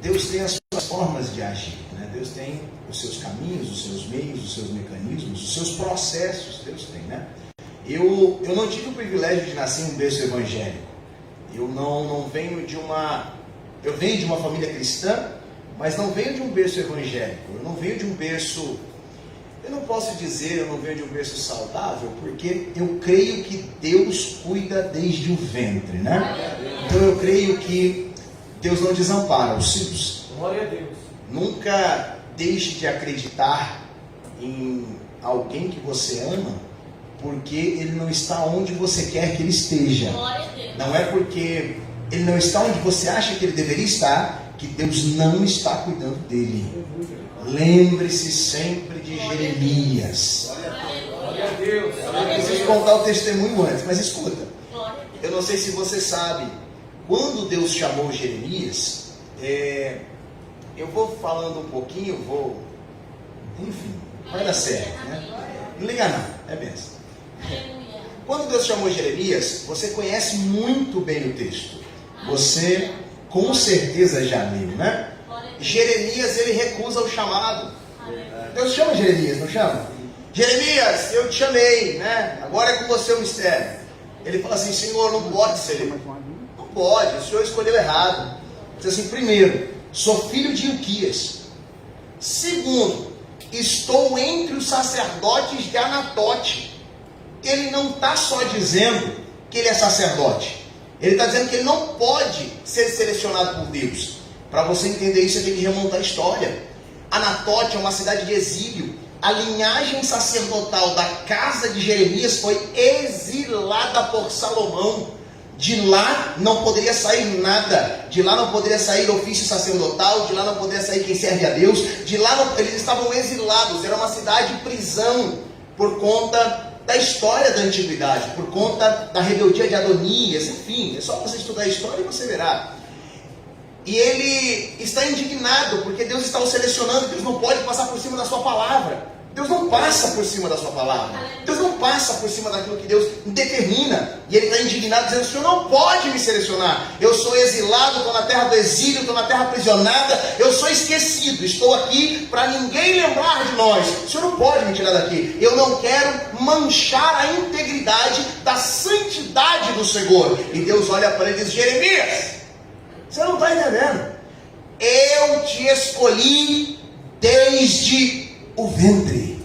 Deus tem as suas formas de agir, né? Deus tem os seus caminhos, os seus meios, os seus mecanismos, os seus processos. Deus tem, né? Eu não tive o privilégio de nascer em um berço evangélico. Eu não venho de uma... Eu venho de uma família cristã, mas não venho de um berço evangélico. Eu não venho de um berço... Eu não posso dizer, eu não venho de um berço saudável, porque eu creio que Deus cuida desde o ventre, né? Então eu creio que Deus não desampara os seus. Glória a Deus. Nunca deixe de acreditar em alguém que você ama, porque ele não está onde você quer que ele esteja. Não é porque ele não está onde você acha que ele deveria estar, que Deus não está cuidando dele. Lembre-se sempre de Jeremias. Glória a Deus. Eu preciso contar o testemunho antes, mas escuta. Eu não sei se você sabe, quando Deus chamou Jeremias, eu vou falando um pouquinho, enfim, vai dar certo, né? Não liga não, é benção. Quando Deus chamou Jeremias, você conhece muito bem o texto. Você com certeza já leu, né? Jeremias, ele recusa o chamado. Deus chama Jeremias, não chama? Jeremias, eu te chamei, né? Agora é com você o mistério. Ele fala assim: Senhor, não pode ser. Não pode, o Senhor escolheu errado. Diz assim: primeiro, sou filho de Ilquias. Segundo, estou entre os sacerdotes de Anatote. Ele não está só dizendo que ele é sacerdote. Ele está dizendo que ele não pode ser selecionado por Deus. Para você entender isso, você tem que remontar a história. Anatote é uma cidade de exílio. A linhagem sacerdotal da casa de Jeremias foi exilada por Salomão. De lá não poderia sair nada. De lá não poderia sair ofício sacerdotal. De lá não poderia sair quem serve a Deus. De lá eles estavam exilados. Era uma cidade de prisão por conta da história da antiguidade, por conta da rebeldia de Adonias. Enfim, é só você estudar a história e você verá. E ele está indignado porque Deus está o selecionando. Deus não pode passar por cima da sua palavra. Deus não passa por cima da sua palavra. Deus não passa por cima daquilo que Deus determina. E ele está indignado, dizendo: o Senhor não pode me selecionar. Eu sou exilado, estou na terra do exílio, estou na terra aprisionada. Eu sou esquecido, estou aqui para ninguém lembrar de nós. O Senhor não pode me tirar daqui. Eu não quero manchar a integridade da santidade do Senhor. E Deus olha para ele e diz: Jeremias, você não está entendendo. Eu te escolhi desde o ventre.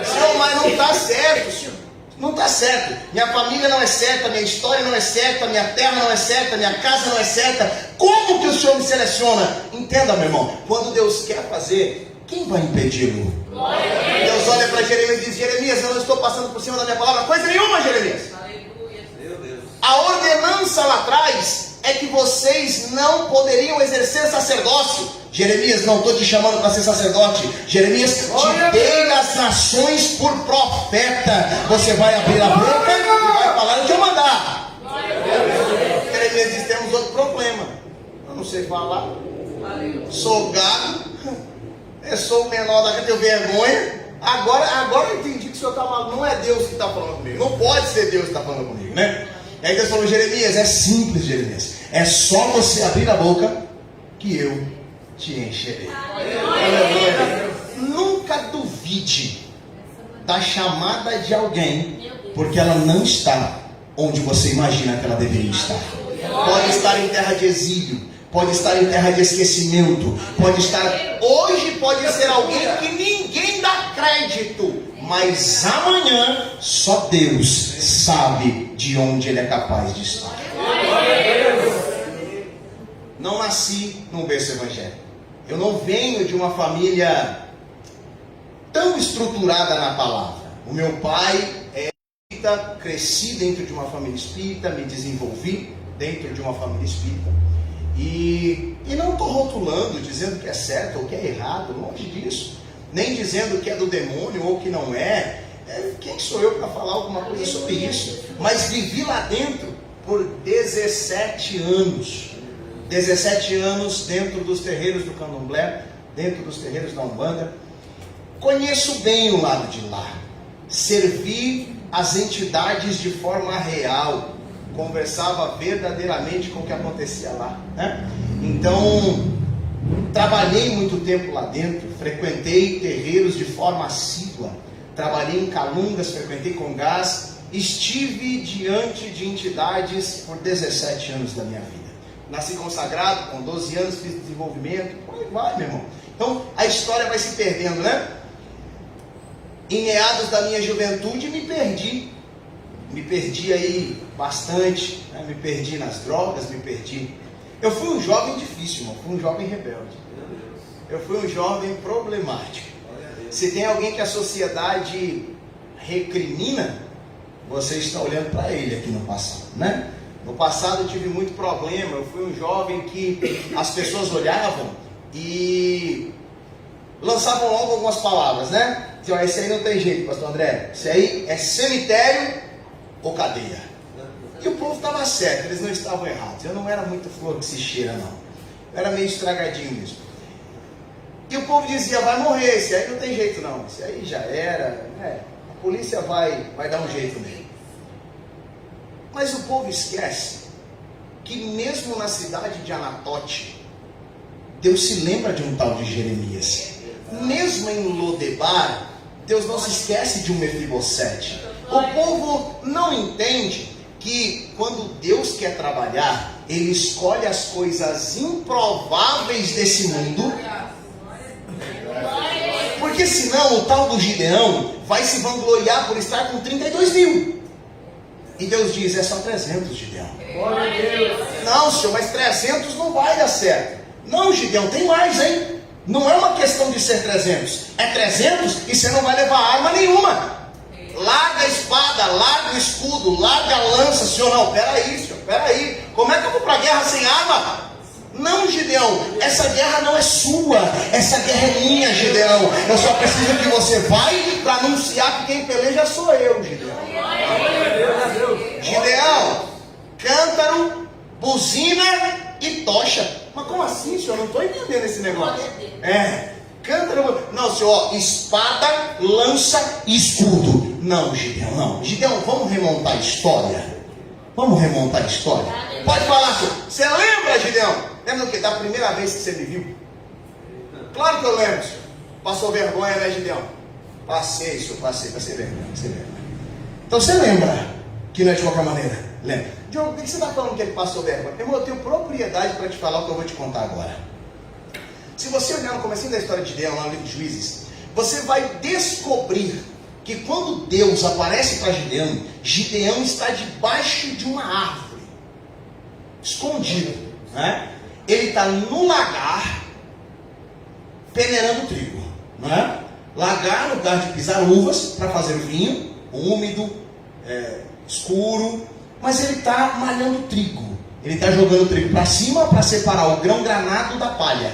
Senhor, mas não está certo, Senhor. Não está certo. Minha família não é certa, minha história não é certa, minha terra não é certa, minha casa não é certa. Como que o Senhor me seleciona? Entenda, meu irmão. Quando Deus quer fazer, quem vai impedi-lo? Deus olha para Jeremias e diz: Jeremias, eu não estou passando por cima da minha palavra coisa nenhuma, Jeremias. A ordenança lá atrás é que vocês não poderiam exercer sacerdócio. Jeremias, não estou te chamando para ser sacerdote. Jeremias, te dei as nações por profeta. Você vai abrir a boca e vai falar o que eu mandar. Jeremias diz: temos outro problema. Eu não sei falar. Sou gado. Eu sou o menor daqui, tenho vergonha. Agora eu entendi que o senhor está falando. Não é Deus que está falando comigo. Não pode ser Deus que está falando comigo, né? E aí Deus falou: Jeremias, é simples, Jeremias. É só você abrir a boca que eu te encherei. Aleluia. Nunca duvide da chamada de alguém, porque ela não está onde você imagina que ela deveria estar. Pode estar em terra de exílio, pode estar em terra de esquecimento, pode estar... Hoje pode ser alguém que ninguém dá crédito, mas amanhã só Deus sabe de onde ele é capaz de estar. Não nasci num berço evangélico. Eu não venho de uma família tão estruturada na palavra. O meu pai é espírita, cresci dentro de uma família espírita, me desenvolvi dentro de uma família espírita. E não estou rotulando, dizendo que é certo ou que é errado, longe disso. Nem dizendo que é do demônio ou que não é. Quem sou eu para falar alguma coisa sobre isso? Mas vivi lá dentro por 17 anos. 17 anos dentro dos terreiros do Candomblé, dentro dos terreiros da Umbanda. Conheço bem o lado de lá. Servi as entidades de forma real. Conversava verdadeiramente com o que acontecia lá, né? Então, Trabalhei muito tempo lá dentro, frequentei terreiros de forma assídua, trabalhei em Calungas, frequentei Congás, estive diante de entidades por 17 anos da minha vida. Nasci consagrado, com 12 anos fiz desenvolvimento, por aí vai, meu irmão. Então a história vai se perdendo, né? Em meados da minha juventude me perdi aí bastante, né? Me perdi nas drogas, me perdi. Eu fui um jovem difícil, irmão. Fui um jovem rebelde. Eu fui um jovem problemático. Se tem alguém que a sociedade recrimina, você está olhando para ele aqui no passado, né? No passado eu tive muito problema. Eu fui um jovem que as pessoas olhavam e lançavam logo algumas palavras, né? Então, esse aí não tem jeito, pastor André. Esse aí é cemitério ou cadeia. E o povo estava certo, eles não estavam errados. Eu não era muito flor que se cheira, não. Eu era meio estragadinho mesmo. E o povo dizia, vai morrer, esse aí não tem jeito não. Esse aí já era, a polícia vai dar um jeito nele. Mas o povo esquece que mesmo na cidade de Anatote, Deus se lembra de um tal de Jeremias. Mesmo em Lodebar, Deus não se esquece de um Mefibosete. O povo não entende que quando Deus quer trabalhar, Ele escolhe as coisas improváveis desse mundo, porque senão o tal do Gideão vai se vangloriar por estar com 32 mil. E Deus diz, é só 300, Gideão. Não, senhor, mas 300 não vai dar certo. Não, Gideão, tem mais, hein? Não é uma questão de ser 300. É 300 e você não vai levar arma nenhuma. Larga a espada, larga o escudo, larga a lança. Senhor, não, peraí, senhor, peraí. Como é que eu vou para a guerra sem arma? Não, Gideão, essa guerra não é sua. Essa guerra é minha, Gideão. Eu só preciso que você vai para anunciar que quem peleja sou eu, Gideão. Gideão, cântaro, buzina e tocha. Mas como assim, senhor? Não estou entendendo esse negócio. Cântaro, não, senhor, espada, lança e escudo. Não, Gideão, não. Gideão, vamos remontar a história. Vamos remontar a história. Pode falar, senhor. Você lembra, Gideão? Lembra do que? Da primeira vez que você me viu? Claro que eu lembro, senhor. Passou vergonha, né, Gideão? Passei, senhor, passei vergonha, Então você lembra que não é de qualquer maneira? Lembra? Diogo, por que você está falando que ele passou vergonha? Eu tenho propriedade para te falar o que eu vou te contar agora. Se você olhar no comecinho da história de Gideão, lá no livro de Juízes, você vai descobrir que quando Deus aparece para Gideão, Gideão está debaixo de uma árvore, escondido, né? Ele está no lagar, peneirando trigo, né? Lagar, lugar de pisar uvas para fazer vinho, úmido, escuro, mas ele está malhando trigo. Ele está jogando trigo para cima para separar o grão granado da palha.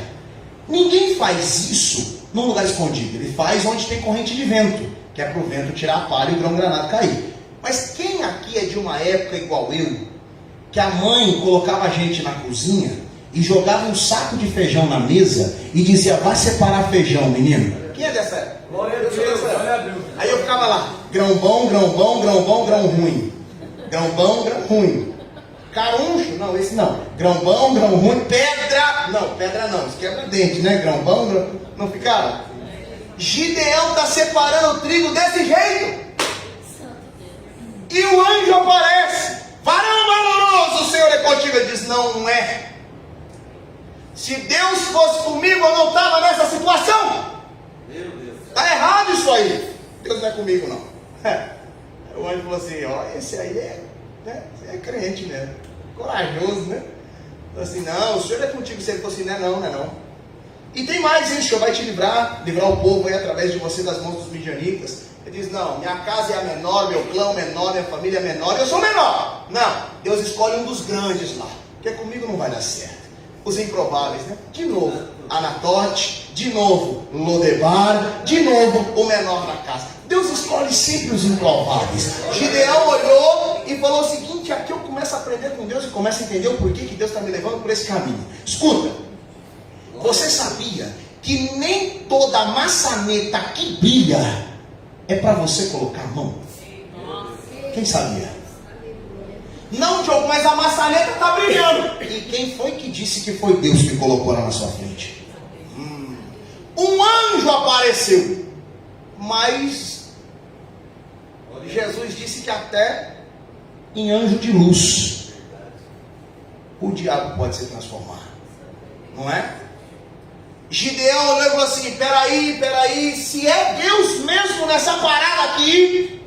Ninguém faz isso num lugar escondido. Ele faz onde tem corrente de vento, que é para o vento tirar a palha e o grão granado cair. Mas quem aqui é de uma época igual eu, que a mãe colocava a gente na cozinha e jogava um saco de feijão na mesa e dizia, vai separar feijão, menino? Quem é dessa época? Glória a Deus, glória a Deus. Aí eu ficava lá, grão bom, grão bom, grão bom, grão ruim. Grão bom, grão ruim. Caruncho, não, esse não. Grão bom, grão ruim, pedra. Não, pedra não, isso quebra dente, né? Grão bom, grão... Não ficava? Gideão está separando o trigo desse jeito. E o anjo aparece. Varão valoroso, o Senhor é contigo. Ele diz, não é. Se Deus fosse comigo, eu não estava nessa situação. Está errado isso aí. Deus não é comigo, não. O anjo falou assim, ó, esse aí é crente, né? Corajoso, né? Falou assim, não, o Senhor é contigo. Se ele falou assim, não é não. E tem mais, hein? O Senhor vai te livrar o povo aí através de você das mãos dos midianitas. Ele diz, não, minha casa é a menor, meu clã menor, minha família é menor, eu sou menor. Não, Deus escolhe um dos grandes lá, porque comigo não vai dar certo. Os improváveis, né? De novo, Anatote, de novo, Lodebar, de novo, o menor da casa. Deus escolhe sempre os improváveis. Gideão olhou e falou o seguinte, aqui eu começo a aprender com Deus e começo a entender o porquê que Deus está me levando por esse caminho. Escuta, você sabia que nem toda maçaneta que brilha é para você colocar a mão? Quem sabia? Não, Diogo, mas a maçaneta está brilhando. E quem foi que disse que foi Deus que colocou ela na sua frente? um anjo apareceu. Mas Jesus disse que até em anjo de luz o diabo pode se transformar, não é? Gideão olhou e falou assim: peraí, se é Deus mesmo nessa parada aqui,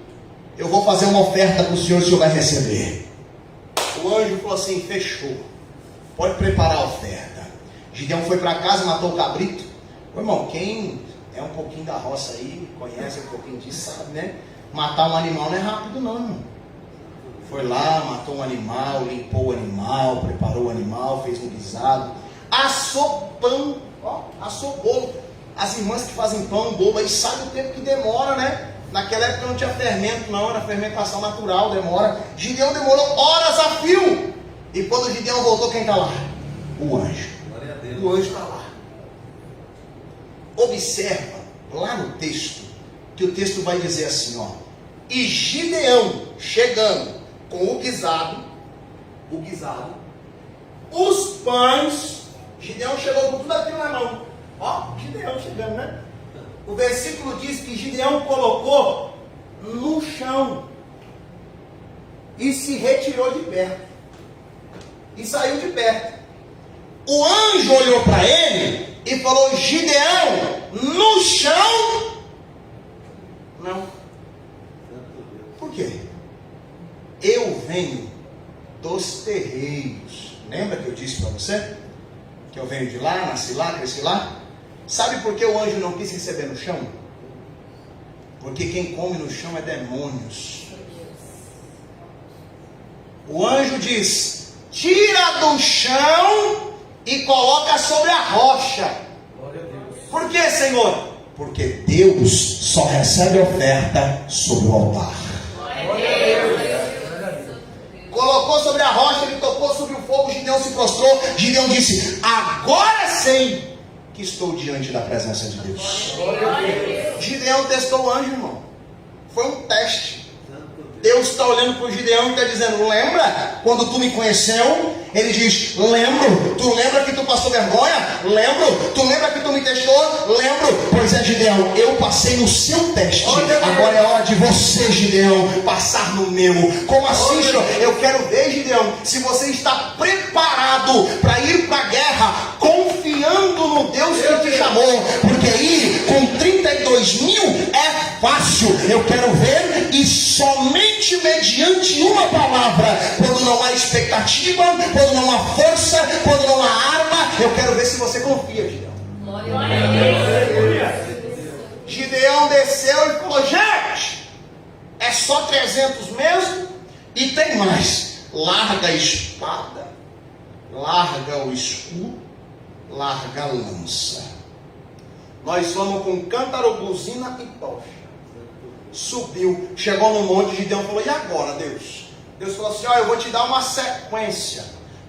eu vou fazer uma oferta para o senhor vai receber. O anjo falou assim: fechou, pode preparar a oferta. Gideão foi para casa, matou o cabrito. Ô, irmão, quem é um pouquinho da roça aí, conhece um pouquinho disso, sabe, né? Matar um animal não é rápido não, irmão. Foi lá, matou um animal, limpou o animal, preparou o animal, fez um guisado, assou pão, assou bolo. As irmãs que fazem pão, bolo, aí sabe o tempo que demora, né? Naquela época não tinha fermento não, era fermentação natural, demora. Gideão demorou horas a fio. E quando Gideão voltou, quem está lá? O anjo. O anjo está lá. Observa lá no texto, que o texto vai dizer assim, e Gideão chegando com o guisado, os pães, Gideão chegou com tudo aquilo na mão. Gideão chegando, né? O versículo diz que Gideão colocou no chão e se retirou de perto e saiu de perto. O anjo olhou para ele e falou: Gideão, no chão? Não. Por quê? Eu venho dos terreiros. Lembra que eu disse para você? Que eu venho de lá, nasci lá, cresci lá? Sabe por que o anjo não quis receber no chão? Porque quem come no chão é demônios. O anjo diz: tira do chão e coloca sobre a rocha. Por que, Senhor? Porque Deus só recebe oferta sobre o altar. Colocou sobre a rocha, ele tocou sobre o fogo, Gideão se prostrou. Gideão disse: agora sei que estou diante da presença de Deus. Gideão testou o anjo, irmão. Foi um teste. Deus está olhando para o Gideão e está dizendo: lembra quando tu me conheceu? Ele diz: lembro. Tu lembra que tu passou vergonha? Lembro. Tu lembra que tu me testou? Lembro. Pois é, Gideão, eu passei no seu teste. Agora é hora de você, Gideão, passar no meu. Como assim, senhor? Eu quero ver, Gideão, se você está preparado para ir para a guerra, confiando no Deus que te chamou. Porque aí, com 32 mil é fácil. Eu quero ver, e somente mediante uma palavra, quando não há expectativa, quando não há força, quando não há arma, eu quero ver se você confia, Gideão. Gideão desceu e falou: gente, é só 300 mesmo? E tem mais. Larga a espada, larga o escudo, larga a lança. Nós vamos com cântaro, buzina e tocha. Subiu, chegou no monte. Gideão falou: e agora, Deus? Deus falou assim: eu vou te dar uma sequência.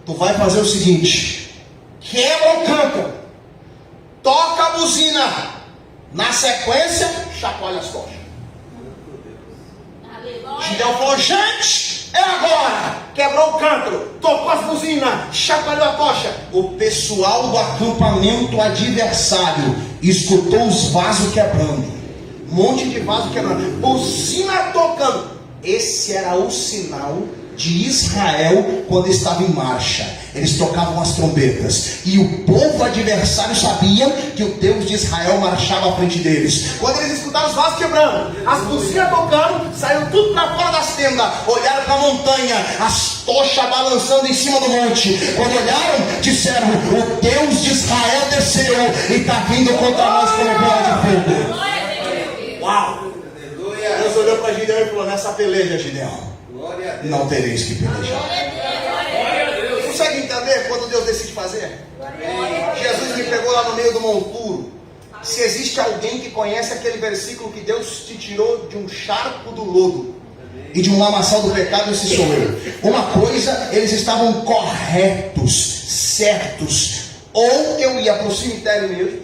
Tu vai fazer o seguinte: quebra o cântaro, toca a buzina, na sequência chacoalha as tochas. Gideão falou: gente, é agora. Quebrou o cântaro, tocou as buzinas, chacoalhou a tocha. O pessoal do acampamento adversário escutou os vasos quebrando, um monte de vaso quebrando, buzina tocando. Esse era o sinal de Israel quando estava em marcha. Eles tocavam as trombetas, e o povo adversário sabia que o Deus de Israel marchava à frente deles. Quando eles escutaram os vasos quebrando, as buzinas tocando, saiu tudo para fora das tendas, olharam para a montanha, as tochas balançando em cima do monte. Quando olharam, disseram: o Deus de Israel desceu e está vindo contra nós como bola de fogo. Uau! Deus olhou para Gideão e falou: nessa peleja, Gideão, não tereis que pelejar. Consegue entender quando Deus decide fazer? Jesus me pegou lá no meio do monturo. Se existe alguém que conhece aquele versículo que Deus te tirou de um charco do lodo e de um lamaçal do pecado, esse sou eu. Uma coisa, eles estavam corretos, certos. Ou eu ia para o cemitério mesmo,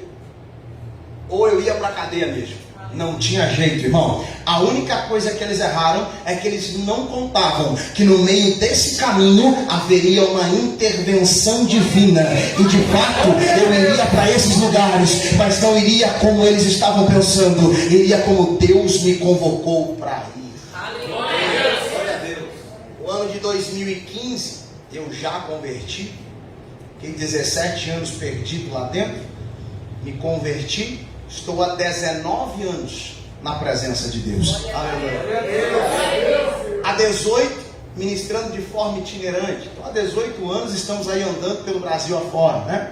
ou eu ia para a cadeia mesmo. Não tinha jeito, irmão. A única coisa que eles erraram é que eles não contavam que no meio desse caminho haveria uma intervenção divina. E de fato eu iria para esses lugares, mas não iria como eles estavam pensando, iria como Deus me convocou para ir. O ano de 2015 eu já converti. Fiquei 17 anos perdido lá dentro. Me converti. Estou há 19 anos na presença de Deus. Há 18, ministrando de forma itinerante. Então, há 18 anos estamos aí andando pelo Brasil afora, né?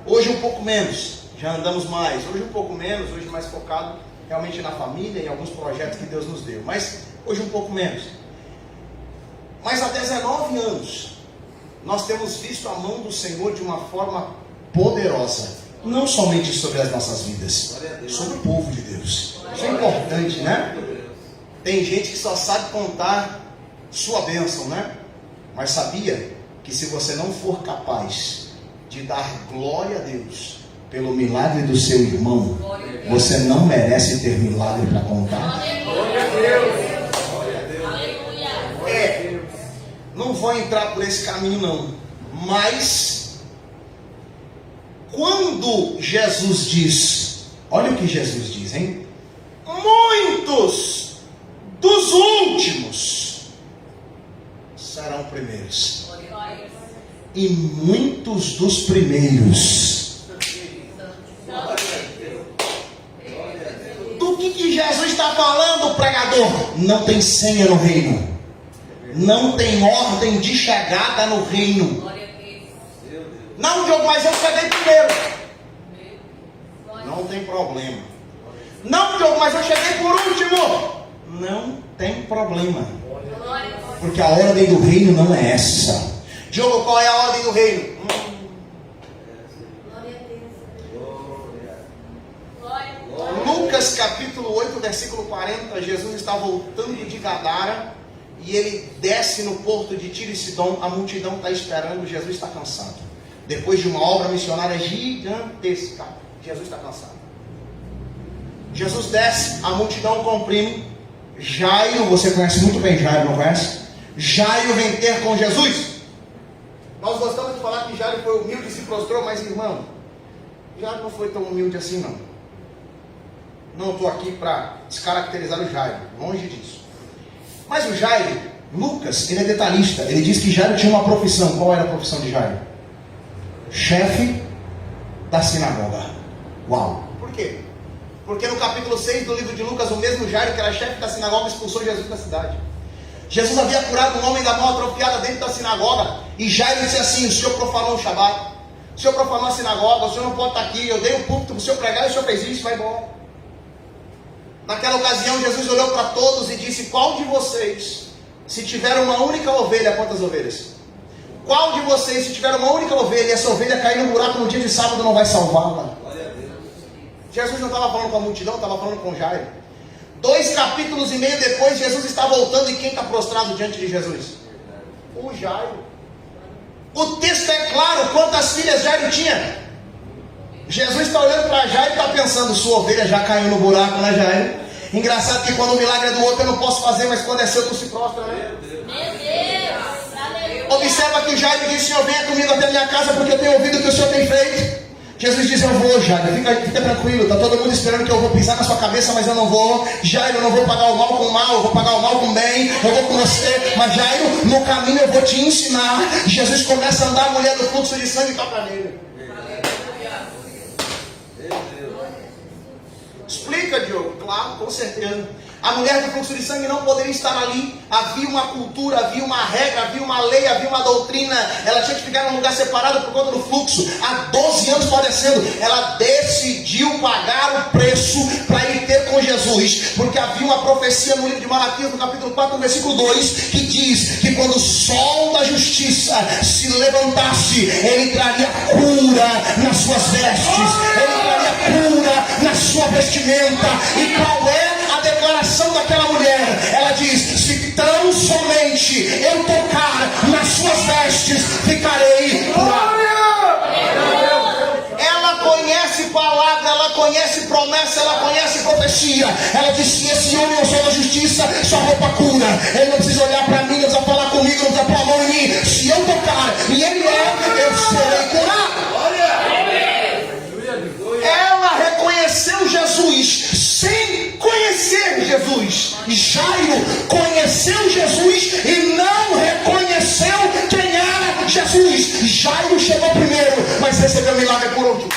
Hoje um pouco menos, já andamos mais. Hoje um pouco menos, hoje mais focado realmente na família e em alguns projetos que Deus nos deu. Mas hoje um pouco menos. Mas há 19 anos, nós temos visto a mão do Senhor de uma forma poderosa. Não somente sobre as nossas vidas, sobre o povo de Deus. Isso é importante, né? Tem gente que só sabe contar sua bênção, né? Mas sabia que se você não for capaz de dar glória a Deus pelo milagre do seu irmão, você não merece ter milagre para contar? Não vou entrar por esse caminho não, mas quando Jesus diz, olha o que Jesus diz, hein? Muitos dos últimos serão primeiros, e muitos dos primeiros. Do que Jesus está falando, pregador? Não tem senha no reino, não tem ordem de chegada no reino. Não, Diogo, mas eu cheguei primeiro. Não tem problema. Não, Diogo, mas eu cheguei por último. Não tem problema. Porque a ordem do reino não é essa. Diogo, qual é a ordem do reino? Lucas capítulo 8, versículo 40. Jesus está voltando de Gadara e ele desce no porto de Tiro e Sidom. A multidão está esperando, Jesus está cansado. Depois de uma obra missionária gigantesca, Jesus está cansado. Jesus desce, a multidão comprime. Jairo, você conhece muito bem Jairo, não conhece? Jairo vem ter com Jesus. Nós gostamos de falar que Jairo foi humilde e se prostrou, mas irmão, Jairo não foi tão humilde assim não. Não estou aqui para descaracterizar o Jairo, longe disso. Mas o Jairo, Lucas, ele é detalhista. Ele diz que Jairo tinha uma profissão. Qual era a profissão de Jairo? Chefe da sinagoga. Uau! Por quê? Porque no capítulo 6 do livro de Lucas, o mesmo Jairo, que era chefe da sinagoga, expulsou Jesus da cidade. Jesus havia curado um homem da mão atrofiada dentro da sinagoga. E Jairo disse assim: o senhor profanou o Shabat, o senhor profanou a sinagoga, o senhor não pode estar aqui, eu dei o púlpito para o senhor pregar e o senhor fez isso, vai embora. Naquela ocasião Jesus olhou para todos e disse: qual de vocês, se tiver uma única ovelha, quantas ovelhas? Qual de vocês, se tiver uma única ovelha e essa ovelha cair no buraco no dia de sábado, não vai salvá-la? Jesus não estava falando com a multidão, estava falando com Jairo. 2 capítulos e meio depois, Jesus está voltando, e quem está prostrado diante de Jesus? O Jairo. O texto é claro, quantas filhas Jairo tinha? Jesus está olhando para Jairo e está pensando: sua ovelha já caiu no buraco, né, Jairo? Engraçado que quando o milagre é do outro eu não posso fazer, mas quando é seu tu se prostra, né? Meu Deus! Observa que o Jairo disse: Senhor, venha comigo até a minha casa, porque eu tenho ouvido o que o Senhor tem feito. Jesus diz: eu vou, Jairo, fica tranquilo, está todo mundo esperando que eu vou pisar na sua cabeça, mas eu não vou. Jairo, eu não vou pagar o mal com o mal, eu vou pagar o mal com o bem, eu vou com você. Mas Jairo, no caminho eu vou te ensinar. Jesus começa a andar, a mulher do fluxo de sangue toca nele. Explica, Diogo. Claro, com certeza. A mulher do fluxo de sangue não poderia estar ali. Havia uma cultura, havia uma regra, havia uma lei, havia uma doutrina. Ela tinha que ficar num lugar separado por conta do fluxo. Há 12 anos padecendo. Ela decidiu pagar o preço para ir ter com Jesus. Porque havia uma profecia no livro de Malaquias, no capítulo 4, no versículo 2, que diz que quando o sol da justiça se levantasse, ele traria cura nas suas vestes. Ele traria cura na sua vestimenta. E qual é a declaração daquela mulher? Ela diz: se tão somente eu tocar nas suas vestes, ficarei curada. Ela conhece palavra, ela conhece promessa, ela conhece profecia. profecia. Ela disse: esse homem é o sol da justiça, sua roupa cura. Ele não precisa olhar para mim, não precisa falar comigo, não precisa pôr a mão em mim. Se eu tocar e ele eu serei curado. Ela reconheceu Jesus sem conhecer Jesus. Jairo conheceu Jesus e não reconheceu quem era Jesus. Jairo chegou primeiro, mas recebeu o milagre por último.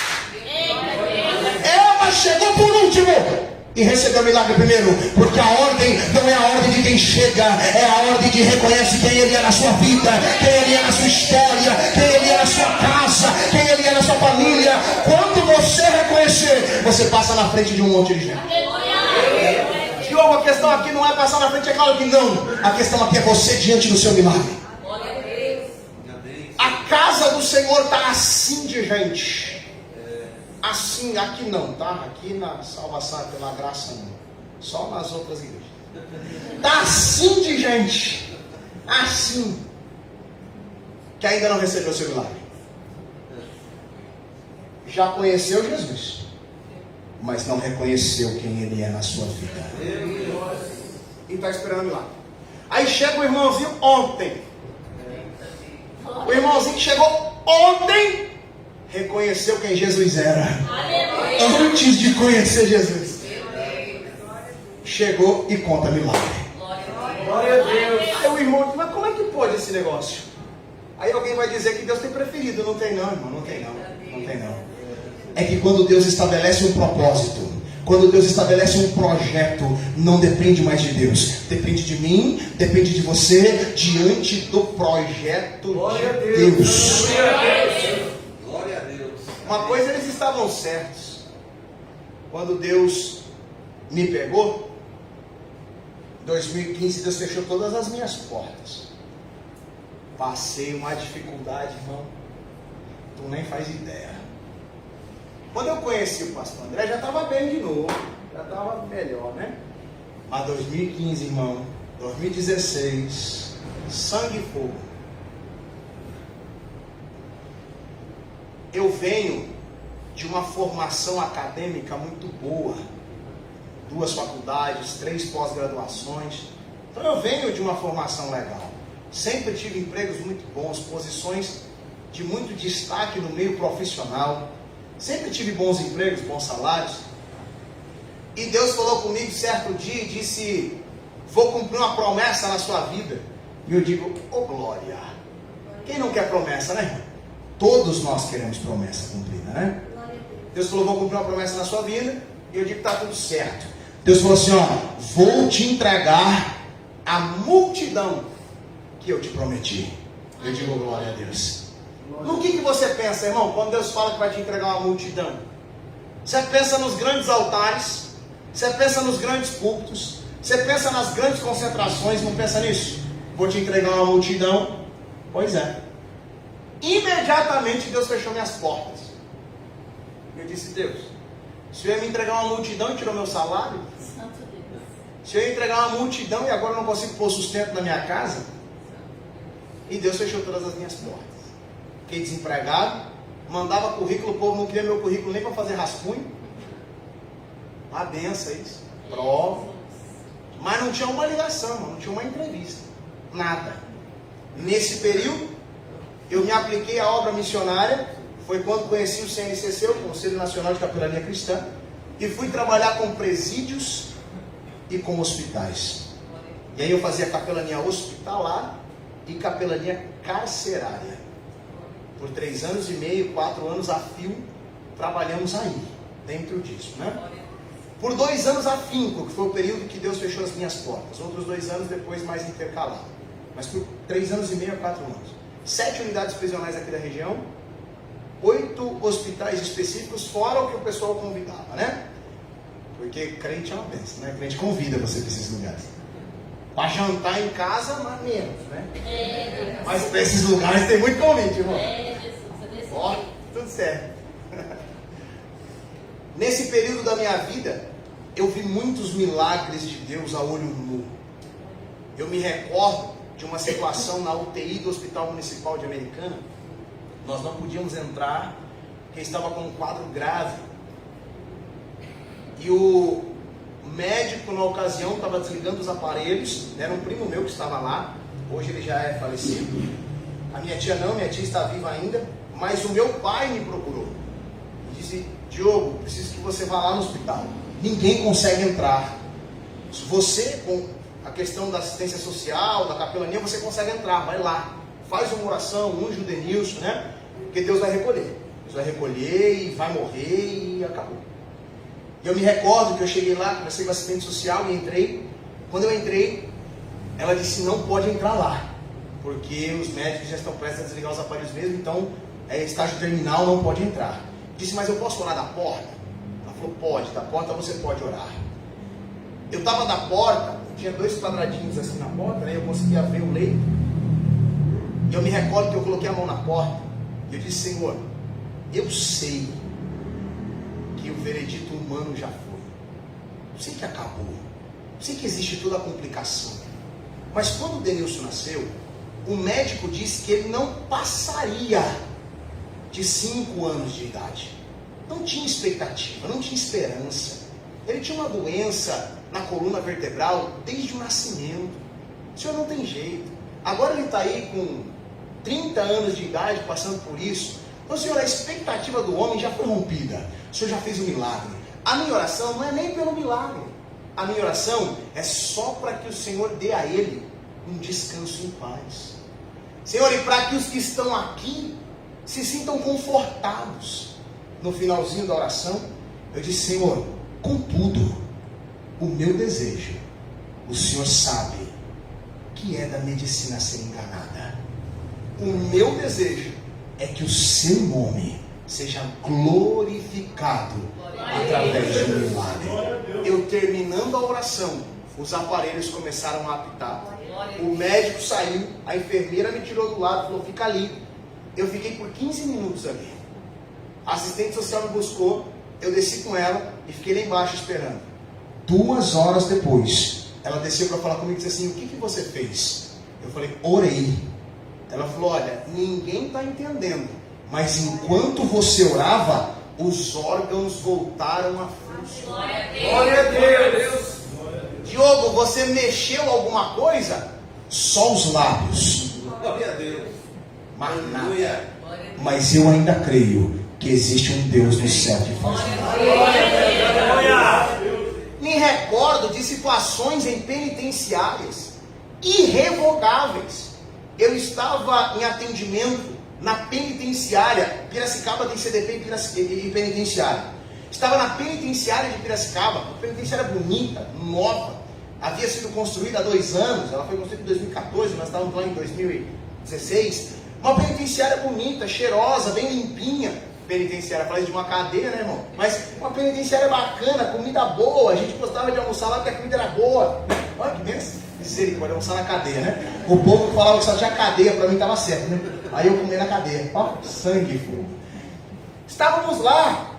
Ela chegou por último e recebeu o milagre primeiro, porque a ordem não é a ordem de quem chega, é a ordem de reconhece quem ele é na sua vida, quem ele é na sua história, quem ele é na sua casa, quem ele é na sua família. Quando você reconhecer, você passa na frente de um monte de gente. Diogo, a questão aqui não é passar na frente, é claro que não. A questão aqui é você diante do seu milagre. A casa do Senhor está assim de gente. Assim, aqui não, tá? Aqui na salvação pela graça não. Só nas outras igrejas. Tá assim de gente. Assim. Que ainda não recebeu o seu milagre. Já conheceu Jesus, mas não reconheceu quem ele é na sua vida. E está esperando o milagre. Aí chega o irmãozinho ontem. O irmãozinho que chegou ontem reconheceu quem Jesus era. Antes de conhecer Jesus. Chegou e conta milagre. Glória a Deus. Aí o irmão diz: mas como é que pode esse negócio? Aí alguém vai dizer que Deus tem preferido. Não tem não, irmão. Não tem não. Não tem não. É que quando Deus estabelece um propósito, quando Deus estabelece um projeto, não depende mais de Deus, depende de mim, depende de você, diante do projeto de Deus. Glória a Deus. Uma coisa, eles estavam certos. Quando Deus me pegou, em 2015, Deus fechou todas as minhas portas. Passei uma dificuldade, irmão, tu nem faz ideia. Quando eu conheci o pastor André, já estava bem de novo, já estava melhor, né? Mas 2015, irmão, 2016, sangue e fogo. Eu venho de uma formação acadêmica muito boa, 2 faculdades, 3 pós-graduações. Então eu venho de uma formação legal. Sempre tive empregos muito bons, posições de muito destaque no meio profissional. Sempre tive bons empregos, bons salários. E Deus falou comigo certo dia e disse: vou cumprir uma promessa na sua vida. E eu digo: ô glória. Quem não quer promessa, né, irmão? Todos nós queremos promessa cumprida, né? Deus falou: vou cumprir uma promessa na sua vida. E eu digo: tá tudo certo. Deus falou assim: ó, vou te entregar a multidão que eu te prometi. Eu digo: glória a Deus. No que você pensa, irmão, quando Deus fala que vai te entregar uma multidão? Você pensa nos grandes altares, você pensa nos grandes púlpitos, você pensa nas grandes concentrações, não pensa nisso? Vou te entregar uma multidão. Pois é. Imediatamente Deus fechou minhas portas. Eu disse: Deus, se eu ia me entregar uma multidão e tirou meu salário, se eu ia entregar uma multidão e agora eu não consigo pôr sustento na minha casa, e Deus fechou todas as minhas portas. Fiquei desempregado, mandava currículo, o povo não queria meu currículo nem para fazer rascunho. Uma benção isso, prova. Mas não tinha uma ligação, não tinha uma entrevista, nada. Nesse período, eu me apliquei à obra missionária. Foi quando conheci o CNCC, o Conselho Nacional de Capelania Cristã, e fui trabalhar com presídios e com hospitais. E aí eu fazia capelania hospitalar e capelania carcerária. Por 3 anos e meio, 4 anos a fio, trabalhamos aí, dentro disso, né? Por 2 anos a finco, que foi o período que Deus fechou as minhas portas. Outros 2 anos depois mais intercalado. Mas por 3 anos e meio a 4 anos. 7 unidades prisionais aqui da região, 8 hospitais específicos, fora o que o pessoal convidava, né? Porque crente é uma bênção, né? Crente convida você para esses lugares. Para jantar em casa, mas menos, né? Mas para esses lugares tem muito convite, irmão. Ó, tudo certo. Nesse período da minha vida, eu vi muitos milagres de Deus a olho nu. Eu me recordo de uma situação na UTI do Hospital Municipal de Americana. Nós não podíamos entrar, porque estava com um quadro grave. E o O médico, na ocasião, estava desligando os aparelhos. Era um primo meu que estava lá. Hoje ele já é falecido. A minha tia não, minha tia está viva ainda. Mas o meu pai me procurou. E disse: Diogo, preciso que você vá lá no hospital. Ninguém consegue entrar. Se você, com a questão da assistência social, da capelania, você consegue entrar. Vai lá. Faz uma oração, unge o Denilson, né? Porque Deus vai recolher. Deus vai recolher e vai morrer e acabou. E eu me recordo que eu cheguei lá, comecei com assistente social e entrei. Quando eu entrei, ela disse: não pode entrar lá, porque os médicos já estão prestes a desligar os aparelhos mesmo, então é estágio terminal, não pode entrar. Disse: mas eu posso orar da porta? Ela falou: pode, da porta você pode orar. Eu estava da porta, tinha 2 quadradinhos assim na porta, né? Eu conseguia ver o leito. E eu me recordo que eu coloquei a mão na porta e eu disse: Senhor, eu sei que o veredito humano já foi. Eu sei que acabou. Eu sei que existe toda a complicação. Mas quando o Denilson nasceu, o médico disse que ele não passaria de 5 anos de idade. Não tinha expectativa, não tinha esperança. Ele tinha uma doença na coluna vertebral desde o nascimento. O senhor não tem jeito. Agora ele está aí com 30 anos de idade passando por isso. Então, Senhor, a expectativa do homem já foi rompida. O Senhor já fez um milagre. A minha oração não é nem pelo milagre. A minha oração é só para que o Senhor dê a ele um descanso em paz. Senhor, e para que os que estão aqui se sintam confortados. No finalzinho da oração, eu disse: Senhor, contudo, o meu desejo, o Senhor sabe que é da medicina ser enganada. O meu desejo é que o seu nome seja glorificado através de um milagre. Eu terminando a oração, os aparelhos começaram a apitar. O médico saiu, a enfermeira me tirou do lado e falou: fica ali. Eu fiquei por 15 minutos ali. A assistente social me buscou, eu desci com ela e fiquei lá embaixo esperando. 2 horas depois, ela desceu para falar comigo e disse assim: o que você fez? Eu falei: orei. Ela falou: olha, ninguém está entendendo, mas enquanto você orava, os órgãos voltaram a funcionar. Glória a Deus! Diogo, você mexeu alguma coisa? Só os lábios. Glória a Deus. Mas nada. Mas eu ainda creio que existe um Deus no céu que faz milagres. Me recordo de situações em penitenciárias irrevogáveis. Eu estava em atendimento na penitenciária. Piracicaba tem CDP e penitenciária. Estava na penitenciária de Piracicaba, uma penitenciária bonita, nova. Havia sido construída há 2 anos, ela foi construída em 2014, nós estávamos lá em 2016. Uma penitenciária bonita, cheirosa, bem limpinha. Penitenciária, falei de uma cadeia, né, irmão? Mas uma penitenciária bacana, comida boa. A gente gostava de almoçar lá porque a comida era boa. Olha que bênção. Misericórdia, almoçar na cadeia, né? O povo falava que só tinha cadeia, pra mim estava certo, né? Aí eu comi na cadeia. Ó, sangue e fogo. Estávamos lá.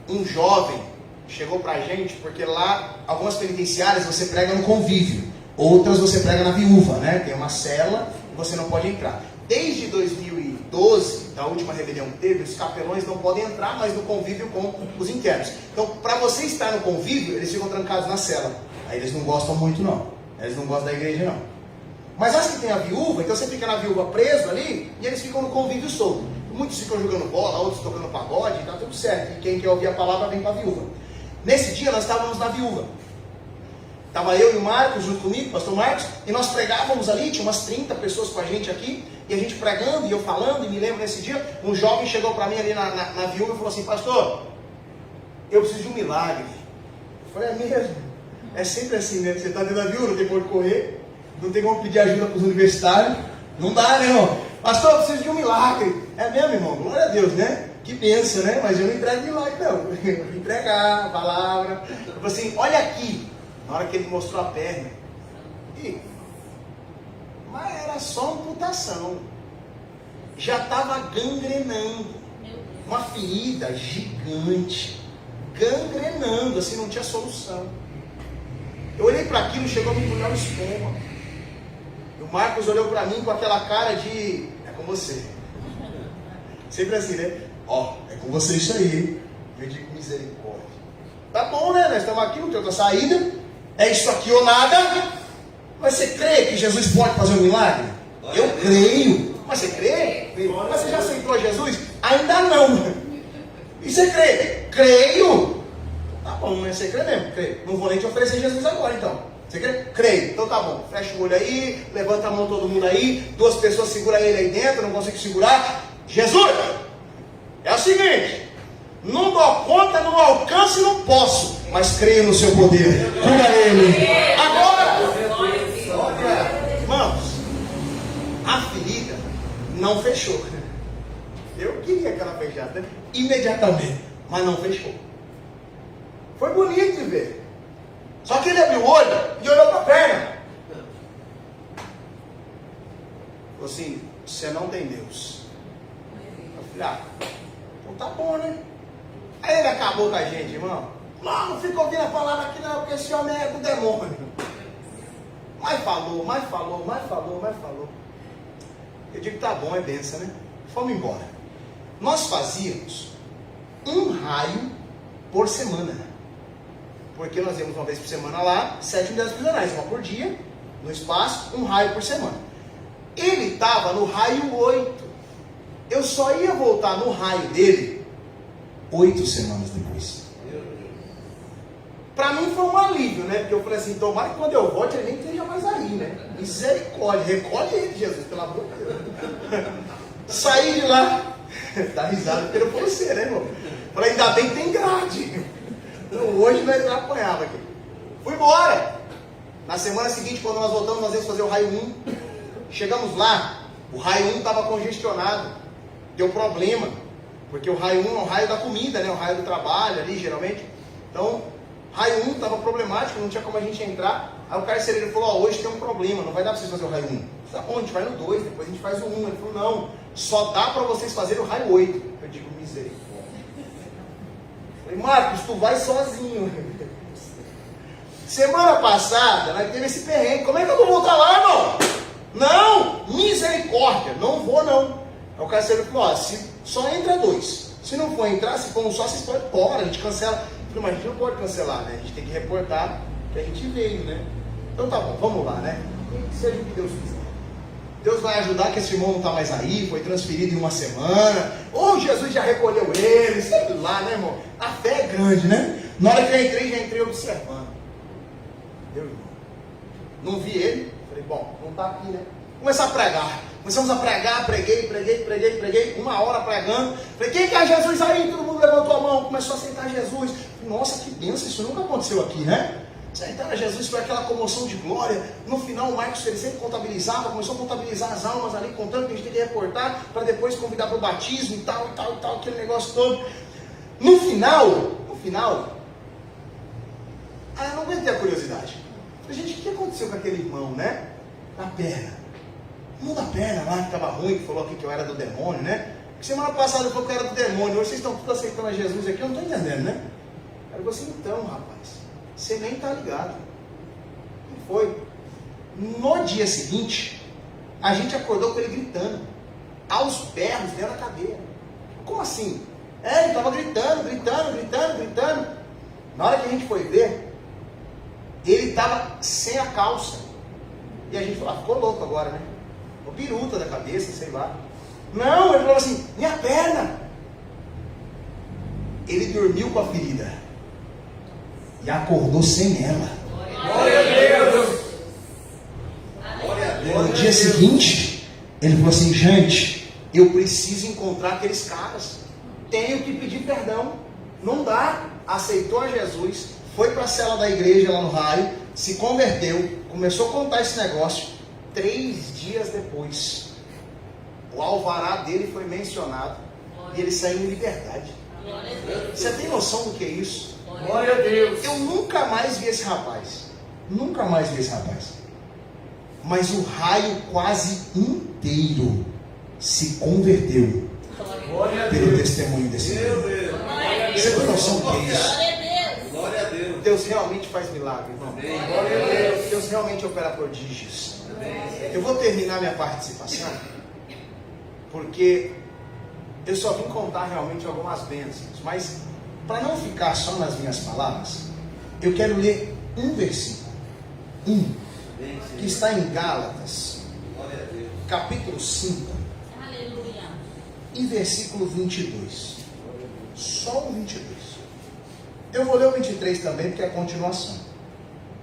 Um jovem chegou pra gente, porque lá, algumas penitenciárias você prega no convívio, outras você prega na viúva, né? Tem uma cela e você não pode entrar. Desde 2012, da última rebelião que teve, os capelões não podem entrar mais no convívio com os internos. Então, para você estar no convívio, eles ficam trancados na cela. Aí eles não gostam muito, não. Eles não gostam da igreja, não. Mas acho que tem a viúva, então você fica na viúva preso ali, e eles ficam no convívio solto. Muitos ficam jogando bola, outros tocando pagode, tá tudo certo. E quem quer ouvir a palavra vem para a viúva. Nesse dia nós estávamos na viúva. Estava eu e o Marcos junto comigo, pastor Marcos, e nós pregávamos ali, tinha umas 30 pessoas com a gente aqui, e a gente pregando, e eu falando, e me lembro nesse dia, um jovem chegou para mim ali na viúva e falou assim: pastor, eu preciso de um milagre. Eu falei: é mesmo? É sempre assim, né? Você está dentro da viúva, não tem por onde correr, não tem como pedir ajuda para os universitários, não dá, né, irmão? Pastor, eu preciso de um milagre. É mesmo, irmão? Glória a Deus, né? Que bênção, né? Mas eu não entrego milagre, não. Eu vou entregar a palavra. Eu falei assim: olha aqui. Na hora que ele mostrou a perna, mas era só amputação. Já estava gangrenando. Uma ferida gigante. Gangrenando, assim, não tinha solução. Eu olhei para aquilo, chegou a me embrulhar o estômago. E o Marcos olhou para mim com aquela cara de: é com você. Sempre assim, né? Ó, é com você isso aí. Eu digo: misericórdia. Tá bom, né? Nós estamos aqui, não tem outra saída. É isso aqui ou nada. Mas você crê que Jesus pode fazer um milagre? Eu creio. Mas você crê? Mas você já aceitou Jesus? Ainda não. E você crê? Creio. Tá bom, né? Você crê mesmo? Creio. Não vou nem te oferecer Jesus agora, então. Você crê? Creio. Então tá bom. Fecha o olho aí, levanta a mão todo mundo aí. 2 pessoas seguram ele aí dentro, não consigo segurar. Jesus! É o seguinte, não dou conta, não alcanço e não posso, mas creio no seu poder. Cura ele. Agora, olha, irmãos, a ferida não fechou. Eu queria que ela fechasse, né? Imediatamente, mas não fechou. Foi bonito de ver. Só que ele abriu o olho e olhou para a perna. Falou assim, você não tem Deus. Eu falei, então tá bom, né? Aí ele acabou com a gente, irmão. Não fica ouvindo a palavra aqui não, porque esse homem é do demônio. Mas falou. Eu digo, tá bom, é benção, né? Fomos embora. Nós fazíamos um raio por semana. Porque nós íamos uma vez por semana lá, 7 unidades prisionais, uma por dia, no espaço, um raio por semana. Ele estava no raio 8. Eu só ia voltar no raio dele 8 semanas depois. Para mim foi um alívio, né? Porque eu falei assim, tomara que quando eu volte ele nem esteja mais aí, né? Misericórdia, recolhe ele, Jesus, pelo amor de Deus. Saí de lá, dá risada porque não foi você, né, irmão? Falei, ainda bem que tem grade. Então, hoje nós apanhava aqui. Fui embora. Na semana seguinte, quando nós voltamos, nós íamos fazer o raio 1. Chegamos lá, o raio 1 estava congestionado. Deu problema. Porque o raio 1 é o raio da comida, né? O raio do trabalho ali, geralmente. Então, raio 1 estava problemático, não tinha como a gente entrar. Aí o carcereiro falou, hoje tem um problema, não vai dar para vocês fazer o raio 1. Tá bom, a gente vai no 2, depois a gente faz o 1. Ele falou, não, só dá para vocês fazerem o raio 8. Eu digo, misericórdia. Falei, Marcos, tu vai sozinho. Semana passada, nós teve esse perrengue. Como é que eu vou voltar lá, irmão? Não, misericórdia, não vou não. Aí o carcereiro falou, se só entra 2. Se não for entrar, se for um só, vocês podem ir embora, a gente cancela. Eu falei, mas a gente não pode cancelar, né? A gente tem que reportar que a gente veio, né? Então tá bom, vamos lá, né? Seja o que Deus quiser. Deus vai ajudar que esse irmão não está mais aí, foi transferido em uma semana. Ou Jesus já recolheu ele, sei lá, né, irmão? A fé é grande, né? Na hora que eu entrei, já entrei observando. Meu irmão, não vi ele. Falei, bom, não está aqui, né? Começar a pregar. Começamos a pregar, preguei. 1 hora pregando. Falei, quem quer Jesus aí? Todo mundo levantou a mão, começou a aceitar Jesus. Falei, nossa, que bênção, isso nunca aconteceu aqui, né? Aceitar Jesus, foi aquela comoção de glória. No final, o Marcos, ele sempre contabilizava, começou a contabilizar as almas ali, contando que a gente teria que reportar, para depois convidar para o batismo e tal, aquele negócio todo. No final, eu não aguentei a curiosidade. Falei, gente, o que aconteceu com aquele irmão, né? Na perna. O irmão da perna lá, que estava ruim, que falou aqui que eu era do demônio, né? Porque semana passada eu falei que eu era do demônio, hoje vocês estão tudo aceitando a Jesus aqui, eu não estou entendendo, né? Aí eu falei assim, então, rapaz, você nem está ligado. E foi. No dia seguinte, a gente acordou com ele gritando, aos berros dentro da cadeia. Como assim? Ele estava gritando. Na hora que a gente foi ver, ele estava sem a calça. E a gente falou, ficou louco agora, né? O biruta da cabeça, sei lá. Não, ele falou assim, minha perna. Ele dormiu com a ferida e acordou sem ela. Glória a Deus. No dia seguinte, ele falou assim, gente, eu preciso encontrar aqueles caras. Tenho que pedir perdão. Não dá. Aceitou a Jesus, foi para a cela da igreja lá no raio, se converteu, começou a contar esse negócio. 3 dias depois, o alvará dele foi mencionado e ele saiu em liberdade. Você tem noção do que é isso? Glória a Deus. Eu nunca mais vi esse rapaz. Mas o raio quase inteiro se converteu pelo testemunho desse Deus. Você tem noção do que é isso? Glória a Deus. Deus realmente faz milagre, irmão. Glória a Deus. Deus realmente opera prodígios. Eu vou terminar minha participação, porque eu só vim contar realmente algumas bênçãos, mas para não ficar só nas minhas palavras, eu quero ler um versículo. Que está em Gálatas, capítulo 5. Aleluia. E versículo 22. Só o 22. Eu vou ler o 23 também, porque é a continuação.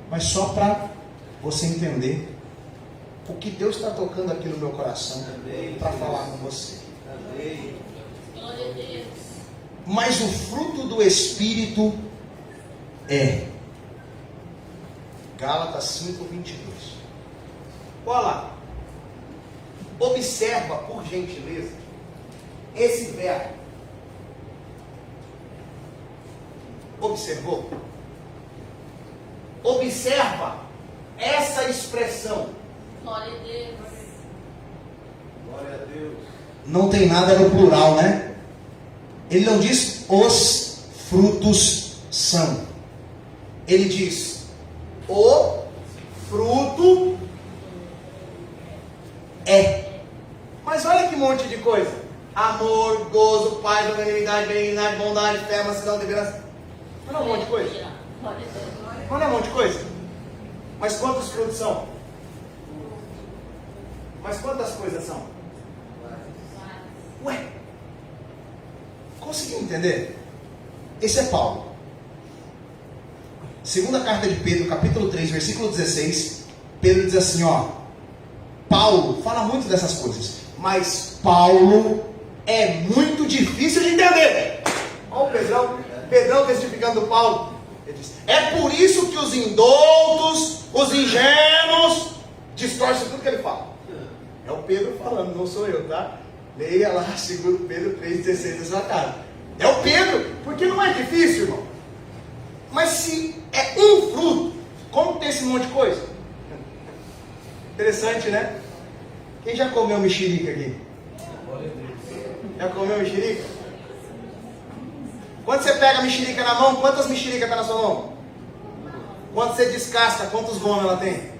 Mas só para você entender o que Deus está tocando aqui no meu coração para falar com você. Glória a Deus. Mas o fruto do Espírito é Gálatas 5, 22. Olha lá. Observa, por gentileza, esse verbo. Observou? Observa essa expressão. Glória a Deus. Glória a Deus. Não tem nada no plural, né? Ele não diz os frutos são. Ele diz o fruto é. Mas olha que monte de coisa: amor, gozo, paz, longanimidade, benignidade, bondade, fé, mansidão, temperança. Não é um monte de coisa? Glória a Deus. Não é um monte de coisa? Mas quantos frutos são? Mas quantas coisas são? Ué, conseguiu entender? Esse é Paulo. Segunda carta de Pedro, capítulo 3, versículo 16. Pedro diz assim, ó. Paulo fala muito dessas coisas, mas Paulo é muito difícil de entender. Olha o Pedrão testificando do Paulo. Ele diz, é por isso que os indoutos, os ingênuos, distorcem tudo que ele fala. É o Pedro falando, não sou eu, tá? Leia lá, 2 Pedro 3,16 na sua casa. É o Pedro, porque não é difícil, irmão. Mas se é um fruto, como tem esse monte de coisa? Interessante, né? Quem já comeu mexerica aqui? Já comeu mexerica? Quando você pega a mexerica na mão, quantas mexericas está na sua mão? Quando você descasca, quantos gomos ela tem?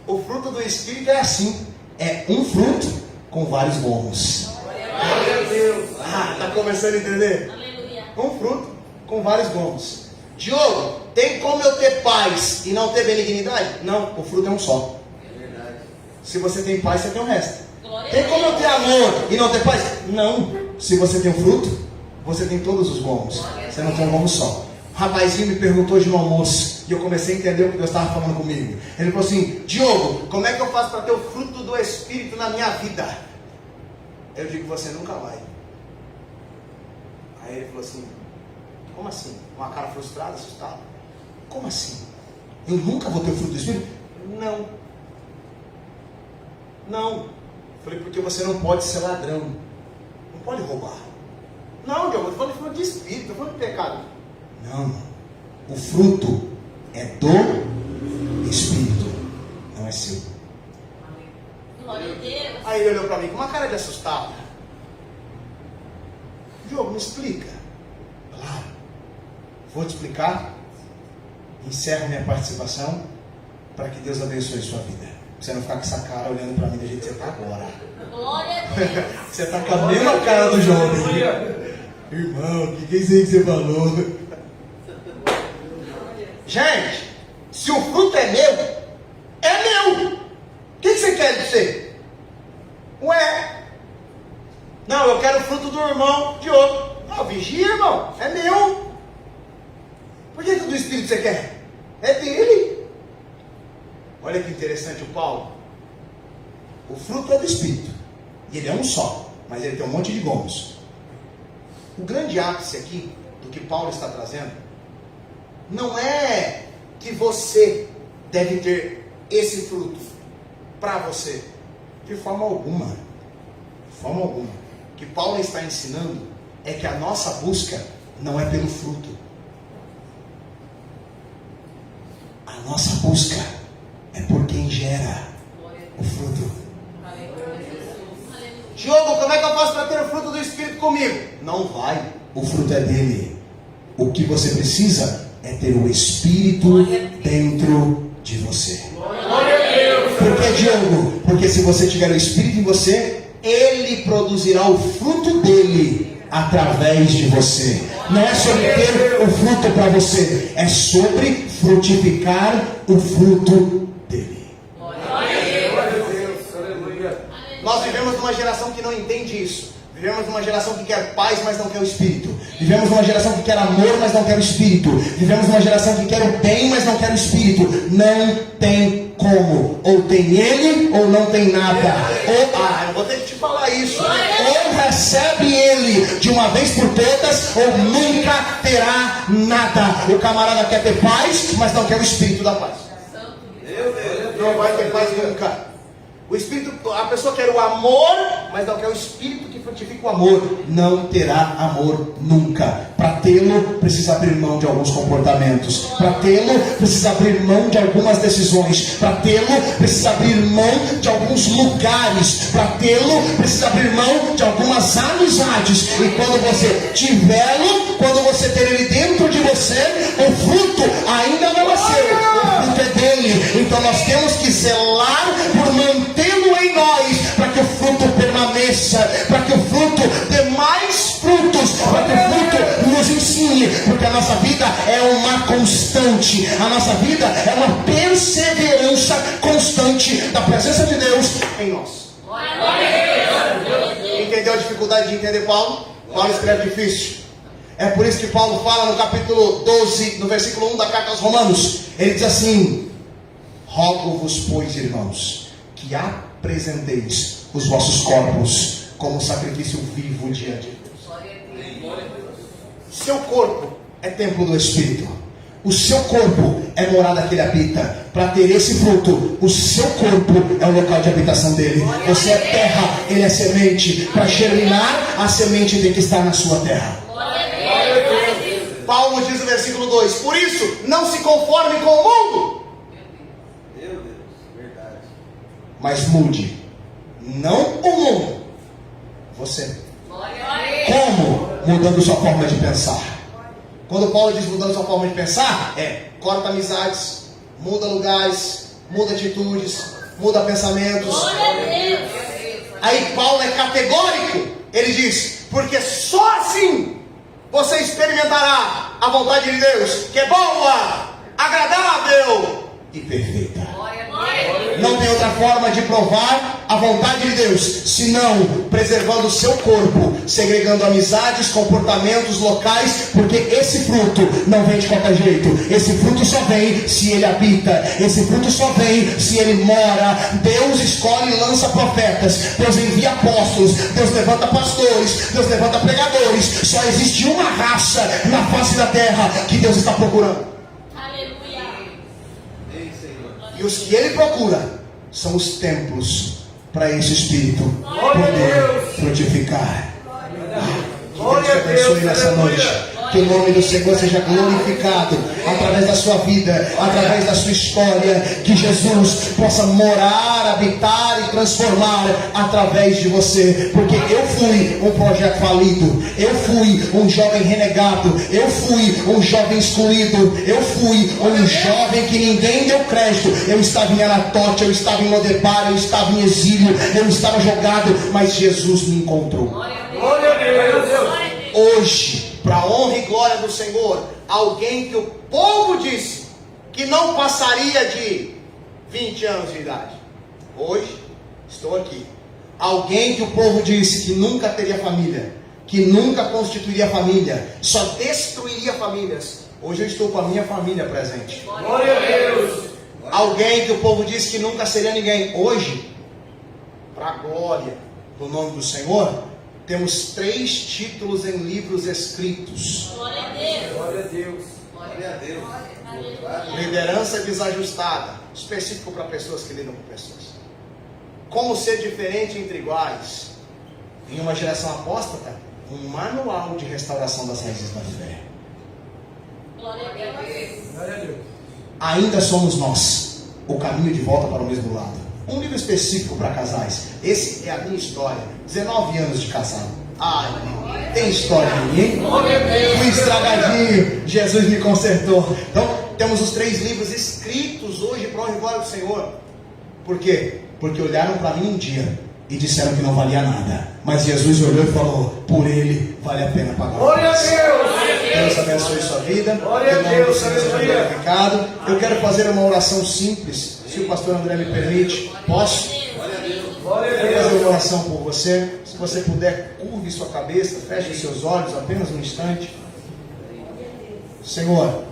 O fruto do Espírito é assim. É um fruto com vários gomos. Glória a Deus. Ah, tá começando a entender? Aleluia. Um fruto com vários gomos. Diogo, tem como eu ter paz e não ter benignidade? Não, o fruto é um só. É verdade. Se você tem paz, você tem o resto. Glória a Tem Deus. como eu ter amor e não ter paz? Não. Se você tem um fruto, você tem todos os gomos. Você não tem um gomo só. O rapazinho me perguntou hoje no almoço e eu comecei a entender o que Deus estava falando comigo. Ele falou assim, Diogo, como é que eu faço para ter o fruto do Espírito na minha vida? Eu digo, você nunca vai. Aí ele falou assim, como assim? Com uma cara frustrada, assustada. Como assim? Eu nunca vou ter o fruto do Espírito? Não. Não. Falei, porque você não pode ser ladrão. Não pode roubar. Não, Diogo, eu estou falando de espírito, estou falando de pecado. Não. O fruto é do Espírito, não é seu. Glória a Deus. Aí ele olhou para mim com uma cara de assustado. Diogo, me explica. Claro. Vou te explicar. Encerro minha participação para que Deus abençoe sua vida. Você não ficar com essa cara olhando para mim do jeito que você está agora. Glória a Deus. Você está com a mesma cara do jovem. Irmão, o que é isso aí que você falou? Gente, se o fruto é meu. O que você quer dizer? Ué, não, eu quero o fruto do irmão de outro. Não, vigia, irmão, é meu. Por que do Espírito você quer? É dele. Olha que interessante o Paulo. O fruto é do Espírito. E ele é um só, mas ele tem um monte de gomos. O grande ápice aqui, do que Paulo está trazendo, não é que você deve ter esse fruto para você. De forma alguma. De forma alguma. O que Paulo está ensinando é que a nossa busca não é pelo fruto. A nossa busca é por quem gera o fruto. Diogo, como é que eu faço para ter o fruto do Espírito comigo? Não vai. O fruto é dele. O que você precisa é ter o Espírito dentro de você. Glória a Deus. Por que, Diogo? Porque se você tiver o Espírito em você, ele produzirá o fruto dele através de você. Não é sobre ter o fruto para você, é sobre frutificar o fruto dele. Glória a Deus. Aleluia. Nós vivemos numa geração que não entende isso. Vivemos numa geração que quer paz, mas não quer o Espírito. Vivemos numa geração que quer amor, mas não quer o Espírito. Vivemos numa geração que quer o bem, mas não quer o Espírito. Não tem como. Ou tem ele, ou não tem nada. Ou, eu vou ter que te falar isso. Ou recebe ele de uma vez por todas, ou nunca terá nada. O camarada quer ter paz, mas não quer o Espírito da paz. Não vai ter paz nunca. O Espírito, a pessoa quer o amor, mas não quer o Espírito que frutifica o amor. Não terá amor nunca. Para tê-lo, precisa abrir mão de alguns comportamentos. Para tê-lo, precisa abrir mão de algumas decisões. Para tê-lo, precisa abrir mão de alguns lugares. Para tê-lo, precisa abrir mão de algumas amizades. E quando você tivê-lo, quando você ter ele dentro de você, o fruto ainda não é seu. O fruto é dele. Então nós temos que zelar por mantê-lo em nós, para que o fruto permaneça, para que o fruto dê mais frutos, para que o fruto nos ensine, porque a nossa vida é uma constante, a nossa vida é uma perseverança constante da presença de Deus em nós. Entendeu a dificuldade de entender Paulo? Paulo escreve difícil. É por isso que Paulo fala no capítulo 12, no versículo 1 da carta aos Romanos, ele diz assim: rogo-vos, pois, irmãos, que apresenteis os vossos corpos como sacrifício vivo diante de Deus. Seu corpo é templo do Espírito. O seu corpo é morada que ele habita. Para ter esse fruto, o seu corpo é o local de habitação dele. Você é terra, ele é semente. Para germinar, a semente tem que estar na sua terra. Paulo diz no versículo 2: por isso, não se conforme com o mundo, Meu Deus, verdade. mas mude, não o mundo, você. Como? Mudando sua forma de pensar. Quando Paulo diz mudando sua forma de pensar, corta amizades, muda lugares, muda atitudes, muda pensamentos. Aí Paulo é categórico. Ele diz: porque só assim você experimentará a vontade de Deus, que é boa, agradável e perfeita. Não tem outra forma de provar a vontade de Deus, senão preservando o seu corpo, segregando amizades, comportamentos, locais, porque esse fruto não vem de qualquer jeito. Esse fruto só vem se ele habita. Esse fruto só vem se ele mora. Deus escolhe e lança profetas. Deus envia apóstolos. Deus levanta pastores. Deus levanta pregadores. Só existe uma raça na face da terra que Deus está procurando. E os que ele procura são os templos para esse Espírito poder frutificar. Que Deus te abençoe nessa noite. Que o nome do Senhor seja glorificado através da sua vida, através da sua história. Que Jesus possa morar, habitar e transformar através de você. Porque eu fui um projeto falido. Eu fui um jovem renegado. Eu fui um jovem excluído. Eu fui um jovem que ninguém deu crédito. Eu estava em Anatote, eu estava em Lodebar, eu estava em exílio, eu estava jogado, mas Jesus me encontrou. Glória a Deus. Hoje, para a honra e glória do Senhor, alguém que o povo disse que não passaria de 20 anos de idade, hoje estou aqui. Alguém que o povo disse que nunca teria família, que nunca constituiria família, só destruiria famílias, hoje eu estou com a minha família presente. Glória a Deus. Alguém que o povo disse que nunca seria ninguém, hoje, para a glória do nome do Senhor, temos 3 títulos em livros escritos. Glória a Deus. Glória a Deus. Glória a Deus. Liderança desajustada, específico para pessoas que lidam com pessoas. Como ser diferente entre iguais. Em uma geração apóstata, um manual de restauração das raízes da fé. Glória a Deus. Glória a Deus. Ainda somos nós o caminho de volta para o mesmo lado. Um livro específico para casais. Esse é a minha história. 19 anos de casado. Ai, tem história em mim, hein? Fui estragadinho, Jesus me consertou. Então, temos os 3 livros escritos hoje para a glória do Senhor. Por quê? Porque olharam para mim um dia e disseram que não valia nada. Mas Jesus olhou e falou: por ele vale a pena pagar. Glória a Deus! Deus abençoe sua vida. Glória a Em nome do Deus, Senhor seja aleluia. glorificado. Eu quero fazer uma oração simples, se o pastor André me permite. Posso? Glória a Eu quero fazer Deus! uma oração por você. Se você puder, curve sua cabeça, feche seus olhos apenas um instante. Senhor,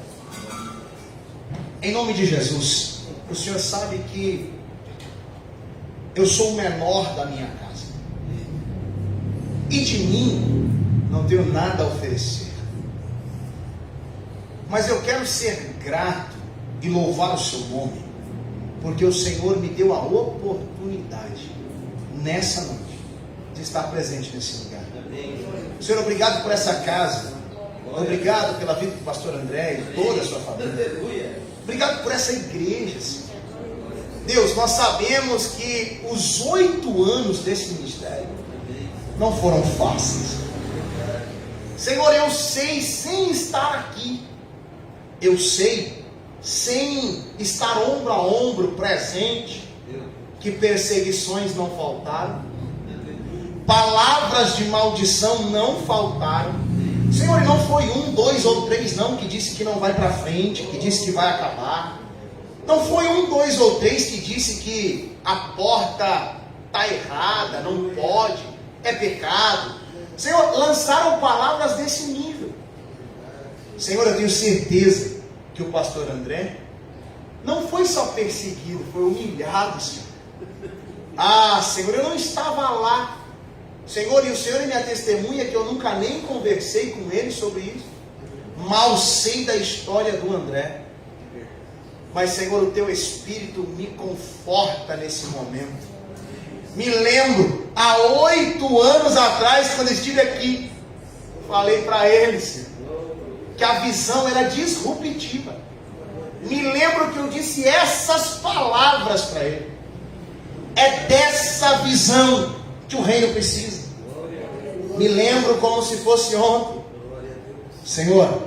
em nome de Jesus, o Senhor sabe que eu sou o menor da minha casa. E de mim não tenho nada a oferecer. Mas eu quero ser grato e louvar o seu nome, porque o Senhor me deu a oportunidade, nessa noite, de estar presente nesse lugar. Senhor, obrigado por essa casa. Obrigado pela vida do pastor André e toda a sua família. Obrigado por essa igreja, Senhor. Deus, nós sabemos que os 8 anos desse ministério não foram fáceis. Senhor, eu sei, sem estar aqui, eu sei, sem estar ombro a ombro presente, que perseguições não faltaram, palavras de maldição não faltaram. Senhor, não foi 1, 2 ou 3 não que disse que não vai para frente, que disse que vai acabar. Não foi 1, 2 ou 3 que disse que a porta está errada, não pode, é pecado. Senhor, lançaram palavras desse nível. Senhor, eu tenho certeza que o pastor André não foi só perseguido, foi humilhado, Senhor. Ah, Senhor, eu não estava lá. Senhor, e o Senhor é minha testemunha que eu nunca nem conversei com ele sobre isso. Mal sei da história do André. Mas, Senhor, o Teu Espírito me conforta nesse momento. Me lembro, há 8 anos atrás, quando estive aqui, falei para ele, Senhor, que a visão era disruptiva. Me lembro que eu disse essas palavras para ele. É dessa visão que o reino precisa. Me lembro como se fosse ontem. Senhor,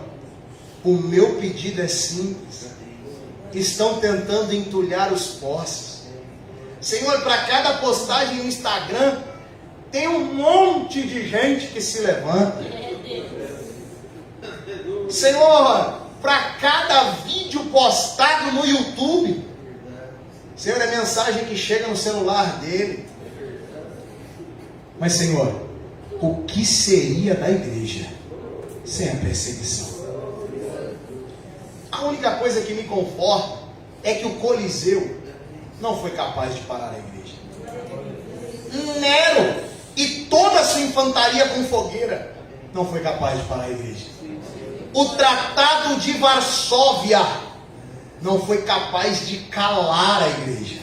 o meu pedido é simples. Estão tentando entulhar os postes. Senhor, para cada postagem no Instagram, tem um monte de gente que se levanta. Senhor, para cada vídeo postado no YouTube, Senhor, é mensagem que chega no celular dele. Mas, Senhor, o que seria da igreja sem a perseguição? A única coisa que me conforta é que o Coliseu não foi capaz de parar a igreja. Nero e toda a sua infantaria com fogueira não foi capaz de parar a igreja. O Tratado de Varsóvia não foi capaz de calar a igreja.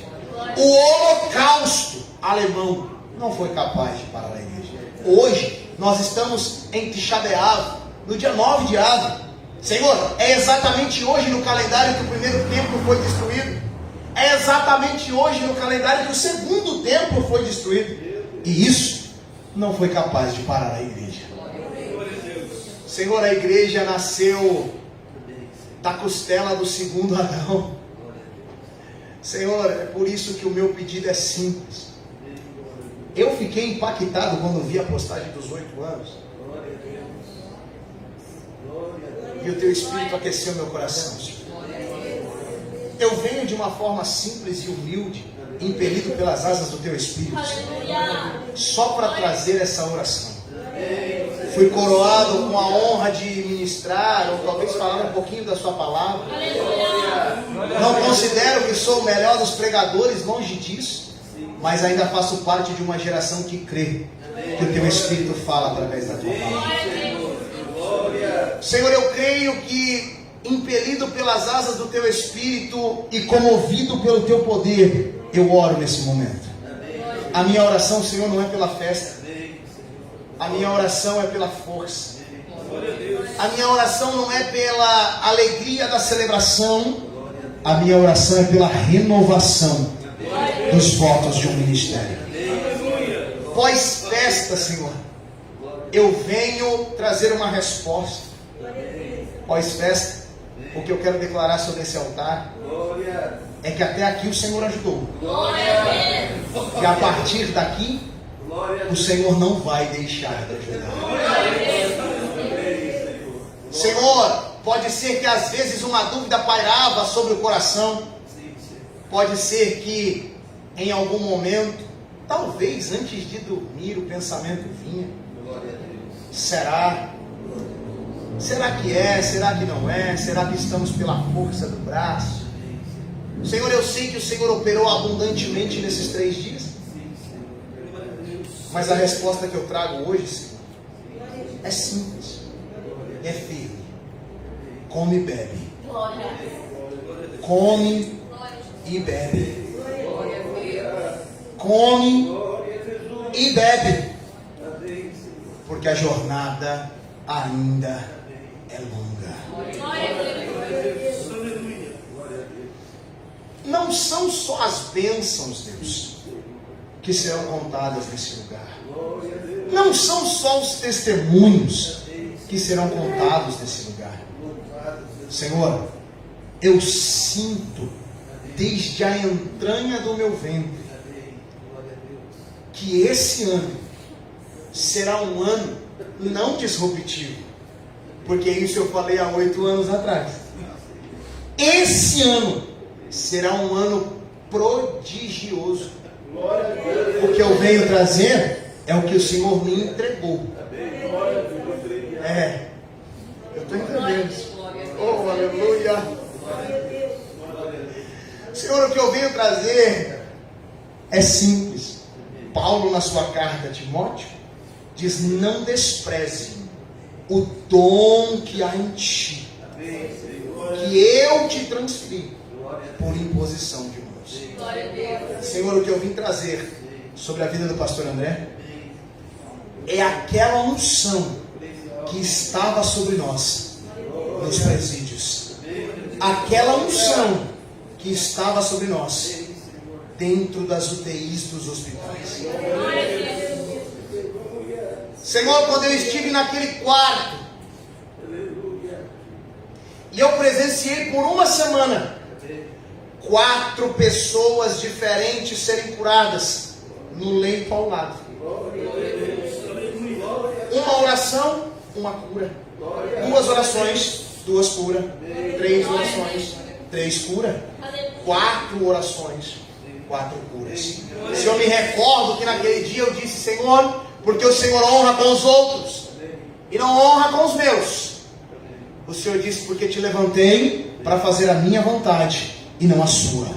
O Holocausto alemão não foi capaz de parar a igreja. Hoje nós estamos em Tisha B'Av, no dia 9 de Av. Senhor, é exatamente hoje no calendário que o primeiro templo foi destruído. É exatamente hoje no calendário que o segundo templo foi destruído. E isso não foi capaz de parar a igreja. Senhor, a igreja nasceu da costela do segundo Adão. Senhor, é por isso que o meu pedido é simples. Eu fiquei impactado quando vi a postagem dos 8 anos. E o Teu Espírito aqueceu meu coração, Senhor. Eu venho de uma forma simples e humilde, impelido pelas asas do Teu Espírito, Senhor, só para trazer essa oração. Fui coroado com a honra de ministrar, ou talvez falar um pouquinho da Sua palavra. Não considero que sou o melhor dos pregadores, longe disso, mas ainda faço parte de uma geração que crê que o Teu Espírito fala através da Tua palavra. Senhor, eu creio que, impelido pelas asas do Teu Espírito e comovido pelo Teu poder, eu oro nesse momento. A minha oração, Senhor, não é pela festa. A minha oração é pela força. A minha oração não é pela alegria da celebração. A minha oração é pela renovação dos votos de um ministério. Pós-festa, Senhor, eu venho trazer uma resposta. Pós-festa, O que eu quero declarar sobre esse altar é que até aqui o Senhor ajudou. E a partir daqui, o Senhor não vai deixar de ajudar. Senhor, pode ser que às vezes uma dúvida pairava sobre o coração. Pode ser que em algum momento, talvez antes de dormir, o pensamento vinha. Será? Será que é? Será que não é? Será que estamos pela força do braço? Senhor, eu sei que o Senhor operou abundantemente nesses 3 dias. Mas a resposta que eu trago hoje, Senhor, é simples. É firme. Come e bebe. Come e bebe. Come e bebe. Porque a jornada ainda é longa. Não são só as bênçãos, Deus, que serão contadas nesse lugar. Não são só os testemunhos que serão contados nesse lugar. Senhor, eu sinto desde a entranha do meu ventre que esse ano será um ano não disruptivo, porque isso eu falei há 8 anos atrás. Esse ano será um ano prodigioso. O que eu venho trazer é o que o Senhor me entregou. Eu estou entendendo. Oh, aleluia. Senhor, o que eu venho trazer é simples. Paulo, na sua carta a Timóteo, diz: não despreze o dom que há em ti, que eu te transferi por imposição de mãos. Senhor, o que eu vim trazer sobre a vida do pastor André é aquela unção que estava sobre nós nos presídios, aquela unção que estava sobre nós dentro das UTIs dos hospitais. Senhor, quando eu estive naquele quarto e eu presenciei por uma semana 4 pessoas diferentes serem curadas no leito ao lado. Uma oração, uma cura. 2 orações, 2 curas. 3 orações, 3 curas. 4 orações, 4 curas. Se eu me recordo que naquele dia eu disse: Senhor, porque o Senhor honra com os outros e não honra com os meus. O Senhor disse: porque te levantei para fazer a minha vontade e não a sua.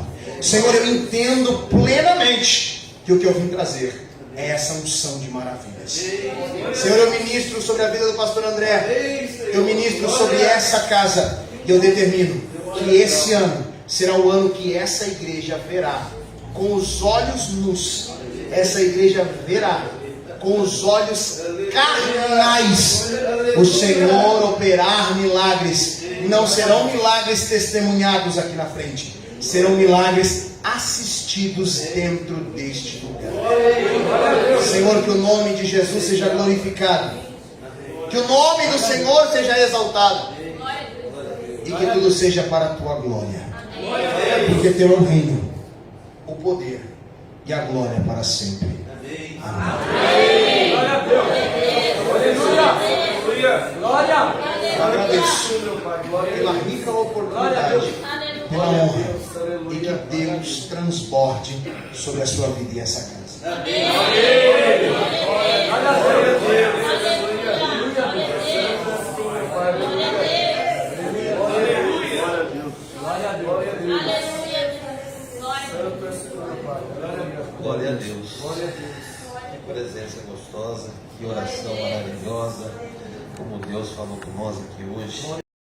Senhor, eu entendo plenamente que o que eu vim trazer é essa unção de maravilhas. Senhor, eu ministro sobre a vida do pastor André. Eu ministro sobre essa casa. E eu determino que esse ano será o ano que essa igreja verá com os olhos nus. Essa igreja verá com os olhos carnais o Senhor operar milagres. Não serão milagres testemunhados aqui na frente, serão milagres assistidos dentro deste lugar. Senhor, que o nome de Jesus seja glorificado, que o nome do Senhor seja exaltado e que tudo seja para a tua glória, porque teu é o reino, o poder e a glória para sempre. Amém. Glória a Deus. Glória. Agradeço pela rica oportunidade, pela honra, e que Deus transborde sobre a sua vida e essa casa. Amém. Glória a Deus. Que presença gostosa, que oração maravilhosa, como Deus falou com nós aqui hoje.